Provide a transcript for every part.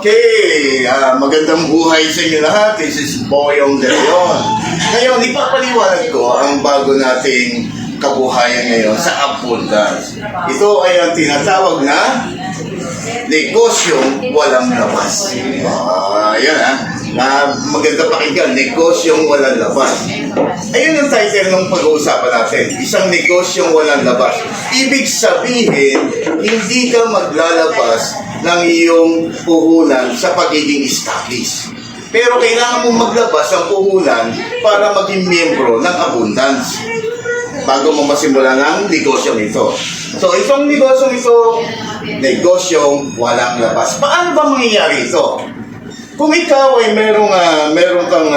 Okay, magandang buhay sa inyo lahat. This is Boyong De Leon. Ngayon, ipapaliwanag ko ang bago nating kabuhayan ngayon sa abundance. Ito ay ang tinatawag na negosyong walang labas. Yan maganda pakinggan, negosyong walang labas. Ayun ang title ng pag-uusapan natin, isang negosyong walang labas. Ibig sabihin, hindi ka maglalabas ng iyong puhunan sa pagiging established. Pero kailangan mong maglabas ang puhunan para maging miyembro ng abundance bago mo masimulan ang negosyong ito. So, itong negosyong ito, negosyong walang labas. Paano ba mangyayari ito? Kung ikaw ay meron kang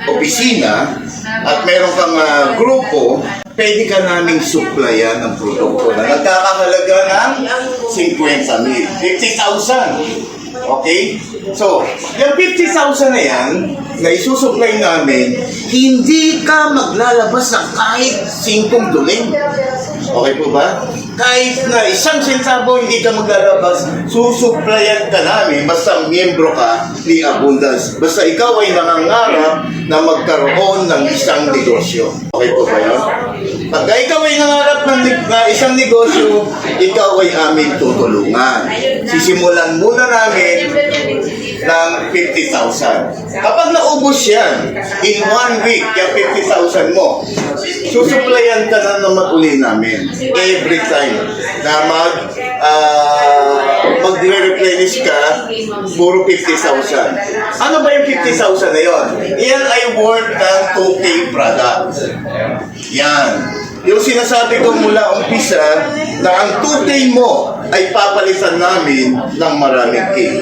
opisina at meron kang grupo, pwede ka naming supplyan ng produkto na nagkakahalaga ng 50,000, 50,000. Okay? So, yung 50,000 na yan, na isusupply namin, hindi ka maglalabas ng kahit 5 duling. Okay po ba? Kahit na 1 sentabo hindi ka maglalabas, susupplyan ka namin basta miyembro ka ni Abundance. Basta ikaw ay nangangarap na magkaroon ng isang negosyo. Okay po ba yun? Pagka ikaw ay nangarap ng isang negosyo, ikaw ay aming tutulungan. Sisimulan muna namin ng 50,000. Kapag naubos yan, in 1 week, yung 50,000 mo, susupplyan ka na naman uli namin. Every time na magre-replenish ka, puro 50,000. Ano ba yung 50,000 na yun? Yan ay worth ng 2K product. Yan. Yung sinasabi ko mula umpisa na ang 2K mo ay papalitan namin ng maraming K.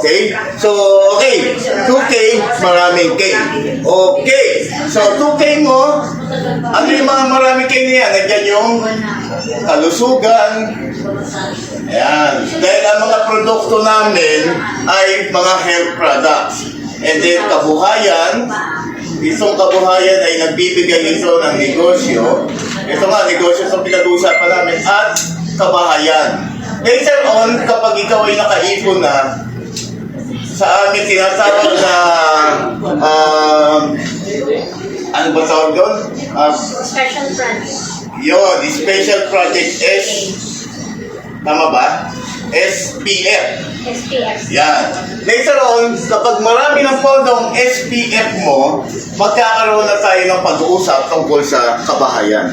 Okay? So, okay. 2K, maraming K. Okay. So, 2K mo, ano yung mga maraming K na yan? Nandiyan yung kalusugan. Ayan. Dahil ang mga produkto namin ay mga health products. And then, kabuhayan. Itong kabuhayan ay nagbibigay ito ng negosyo. Ito nga, negosyo itong pinag-uusapan namin. At kabahayan. Later on, kapag ikaw ay nakaipon na, sa amin tinatawag na ano ba tawag doon? Special project. Yun, Special Project S. Tama ba? SPF. SPF. Yan. Later on, kapag marami ng pondong SPF mo, magkakaroon na tayo ng pag-uusap tungkol sa kabahayan.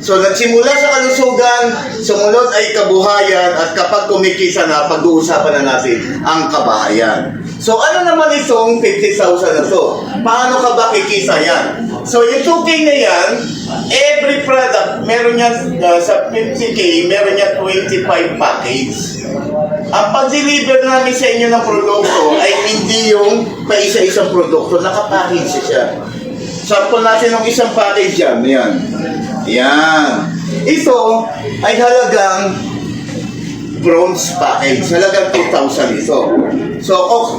So, nagsimula sa kalusugan, sumunod ay kabuhayan, at kapag kumikisa na, pag-uusapan na natin ang kabahayan. So, ano naman itong 50,000 na to? Paano ka ba kikisa yan? So, yung 2K na yan, every product, meron yan sa 50K, meron yan 25 package. Ang pag-deliver namin sa inyo ng produkto ay hindi yung pa-isa-isang produkto, nakapackage siya. Sample natin ng isang package yan. Yan. Yan. Ito ay halagang bronze package. Halagang 2,000 ito. So,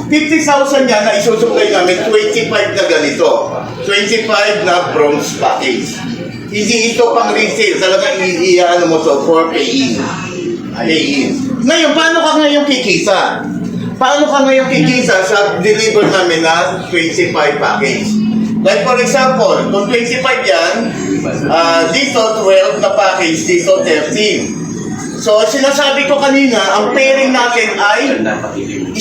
50,000 yan na isusupply namin, 25 na ganito. 25 na bronze package. Hindi ito pang retail. Talagang ano mo to for pay-in. Ngayon, paano ka ngayon kikita? Paano ka ngayon kikita sa deliver namin na 25 package? Like for example, kung 25 yan, dito 12 na package, dito 13. So, sinasabi ko kanina, ang pairing natin ay 1,000.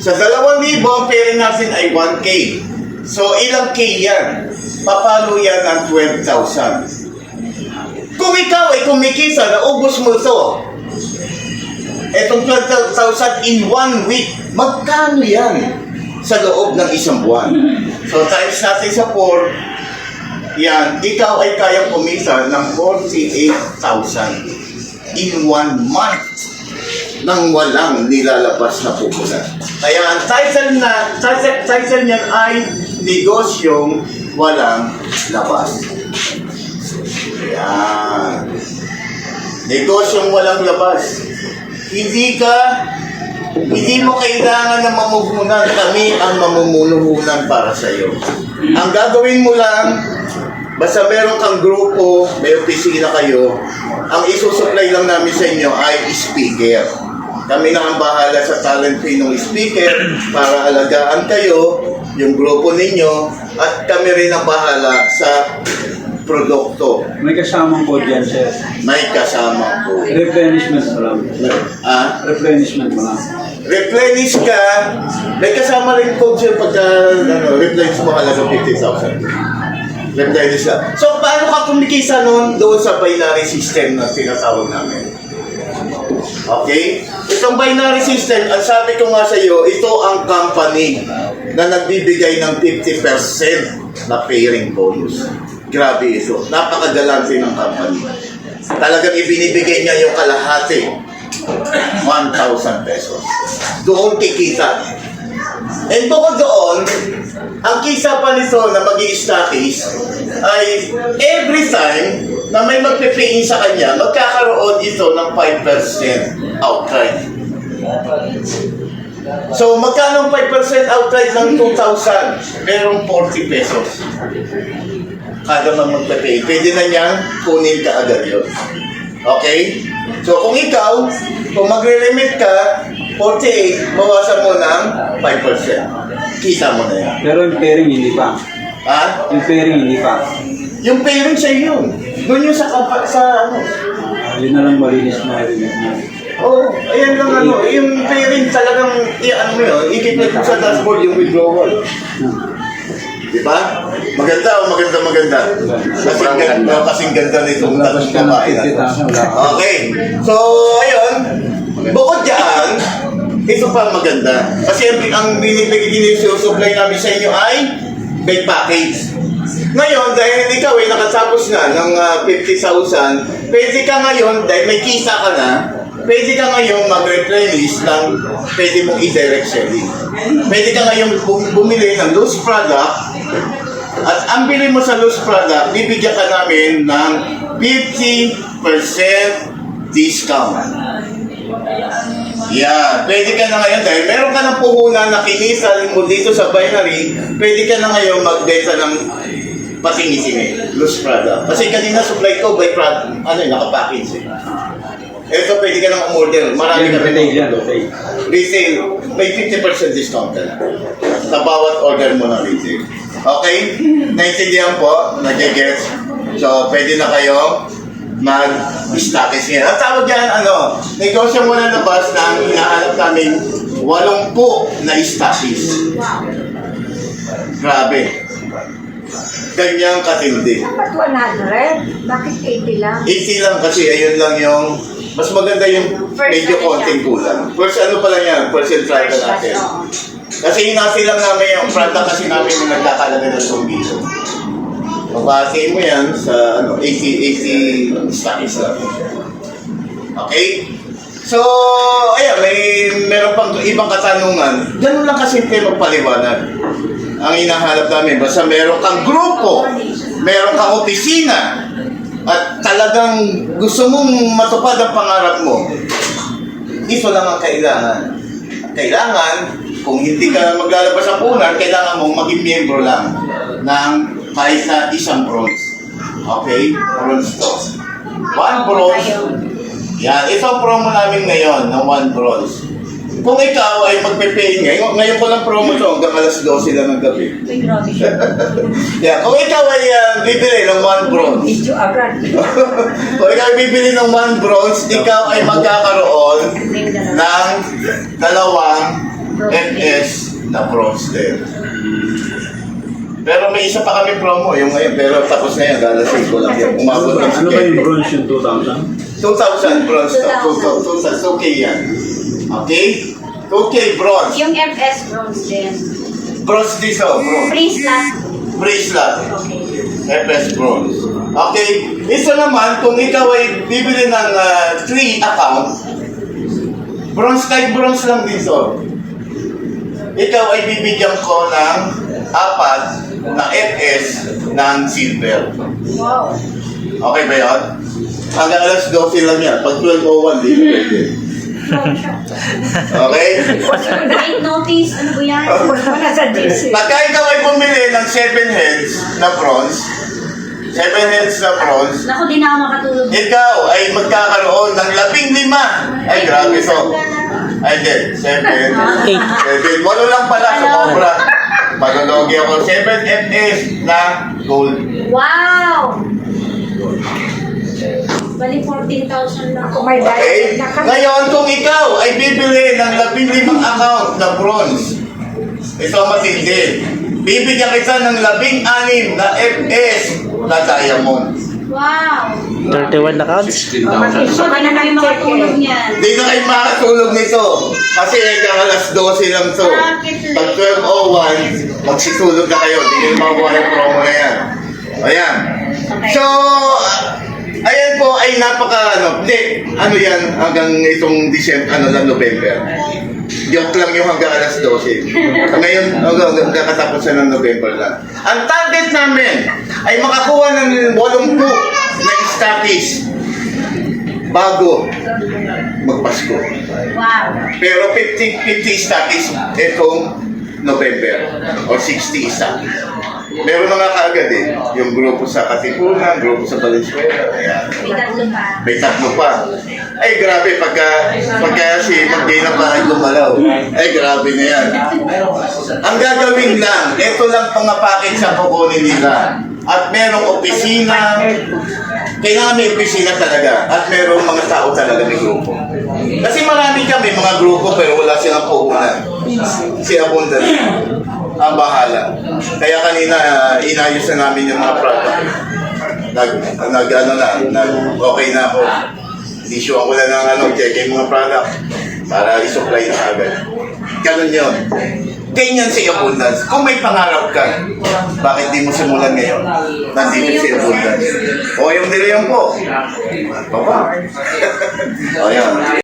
Sa 2,000, ang pairing natin ay 1K. So, ilang K yan? Papalo yan ng 12,000. Kung ikaw ay kumikisa, naubos mo ito, etong 12,000 in 1 week, magkano yan sa loob ng isang buwan? So, times natin sa 4, yan, ikaw ay kayang kumisa ng 48,000 in 1 month nang walang nilalabas na pupunan. Kaya ang title niyan ay negosyong walang labas. Yan. Negosyong walang labas. Hindi mo kailangan na mamumunan. Kami ang mamumunuhunan para sa iyo. Ang gagawin mo lang, basta meron kang grupo, may opisina kayo, ang isusupply lang namin sa inyo ay speaker. Kami na ang bahala sa talent fee ng speaker para alagaan kayo, yung grupo ninyo, at kami rin ang bahala sa produkto. May kasamang po dyan, sir. May kasama po. Replenishment mo lang. Replenishment mo lang. Replenish ka, may kasama rin po siya pagka replenish mo halaga 50,000. Replenish ka. So, paano ka kumikisa nun doon sa binary system na tinatawag namin? Okay? Itong binary system, ang sabi ko nga sa iyo, ito ang company na nagbibigay ng 50% na pairing bonus. Grabe ito. Napakagalante ng company. Talagang ibinibigay niya yung kalahati. 1,000 pesos. Doon kikita. And bukod doon, ang kisa pa nito na mag-i-status ay every time na may magpipiin sa kanya, magkakaroon ito ng 5% outright. So, magkano ang 5% outright ng 2,000? Merong 40 pesos. Kada magpipiin. Pwede na niyang kunin ka agad yun. Okay? So, kung ikaw, kung magre-remit ka, 48, bawasan mo ng 5%. Kita mo na yan. Pero yung pairing hindi pa. Ha? Yung pairing hindi pa. Yung pairing siya yun. Doon yung sa ano. Yun na lang malinis na remit mo. Oo, ayan lang ano. Yung pairing talagang, ano mo yun, ikikita sa dashboard yung withdrawal. Diba? Maganda o maganda. Kasing ganda nitong tatlong babae na to. Okay. So, ayun. Bukod dyan, ito pa maganda. Kasi ang binisusupply namin sa inyo ay bed package. Ngayon, dahil ikaw ay nakatapos na ng 50,000, pwede ka ngayon, dahil may kisa ka na, pwede ka ngayon mag-replenish ng pwede mong i-direct selling. Pwede ka ngayon bumili ng loose product at ang bili mo sa loose product, bibigyan ka namin ng 50% discount. Yeah, pwede ka na ngayon dahil meron ka ng puhunan na kinisal mo dito sa binary, pwede ka na ngayon magbenta ng pasingi-singi, loose product. Kasi kanina supply ko by product, nakapackage eh. Ito pwede ka nang umorder, marami ka rin retail. Retail, may 50% discount ka na sa bawat order mo ng retail. Okay? Naintindihan po? Nag-gets? So, pwede na kayo mag-status ngayon. Ang tawag yan, negosyo mo na labas na ang hinahanap namin 80 na status. Grabe. Ganyang katindi. Dapat 100? Bakit 80 lang? 80 lang kasi, ayun lang yung mas maganda yung medyo konting kulang. First pa lang yan, first and try ka natin. Kasi hinasi lang namin yung product kasi namin yung nagkakalaga ng sumbiso. Mabase mo yan sa 80 stocks lang. Okay? So, ayan, meron pang ibang katanungan. Ganun lang kasimple magpaliwanag. Ang hinahanap namin, basta meron kang grupo, meron kang opisina, at talagang gusto mong matupad ang pangarap mo, ito lang ang kailangan. Kailangan, kung hindi ka maglalabas ng punan, kailangan mong maging miyembro lang ng kahit na isang bronze. Okay? Bronze to. 1 bronze. Yan. Ito ang promo namin ngayon ng 1 bronze. Kung ikaw ay magpe-pay ngayon ko lang promo to, hanggang alas 12 lang ng gabi. Uy, grabe siya. Yeah, kung ikaw ay bibili ng 1 bronze, Video agad. kung ikaw ay bibili ng 1 bronze, ikaw ay magkakaroon ng 2 FS na bronze din. Pero may isa pa kami promo, yung ngayon, pero tapos na yan, lalasin ko lang yan. Umabot ng Ano ba yung bronze yung 2,000? 2,000 bronze to. 2,000. 2K yan. Okay? 2K bronze. Yung FS bronze din. Bronze dito, bronze. Bracelet. Bracelet. Okay. FS bronze. Okay? Ito naman, kung ikaw ay bibili ng 3 account, bronze kahit bronze lang dito. Ikaw ay bibigyan ko ng 4 na FS ng silver. Wow. Okay ba yun? Hanggang alas 12 lang yan. Pag 12:01, di pwede. Okay? Night notice, ano ba yan? Wala sa DC. Pagka ikaw ay bumili ng 7 heads na bronze, 7 heads na bronze, Naku, di na ako makatulog. ikaw ay magkakaroon ng 15. Ay, grabe to. Ay, hindi. 7. 7. Walo lang pala sa Cobra. Panologi ako. 7FS na gold. Wow! Bali 14,000 lang. Kung may Okay? diet na ka. Ngayon, kung ikaw ay bibili ng 15 account na bronze, ito ang matindi. Bibigyan kita ng 16 na FS na diamond. Wow! 31 accounts? 16,000. So, kaya na kayo makatulog niyan. Hindi na kayo makatulog nito. Kasi hanggang alas 12 lang to. Pag 12:01, magsitulog na kayo. Hindi nyo makuha yung promo na yan. Ayan. So, ayan po ay napaka, ano yan, hanggang itong November. Joke lang yung hanggang alas 12. Ngayon, hanggang katapusan ng November lang. Ang target namin ay makakuha ng 80 na stockies bago magpasko. Wow! Pero 50 stockies itong November o 60 stockies. Meron na nga kaagad yung grupo sa Katipunan, grupo sa Valenzuela. Ayan. May tatlo pa. May tatlo pa. Ay, grabe, pagka si Magdina pa ay gumalaw. Ay, grabe na yan. Ang gagawin lang, ito lang pangapakit sa kukunin nila. At merong opisina, kailangan may opisina talaga. At merong mga tao talaga may grupo. Kasi marami kami mga grupo pero wala silang puhunan. Si Abundant ang bahala. Kaya kanina, inayos na namin yung mga product. Okay na ako. Issue ako na ng check yung mga product para i-supply na agad. Ganun yun. Ganyan si Abundance. Kung may pangarap ka, bakit di mo simulan ngayon? Nandito si Abundance. O yung dilayan po. Papa. O yan.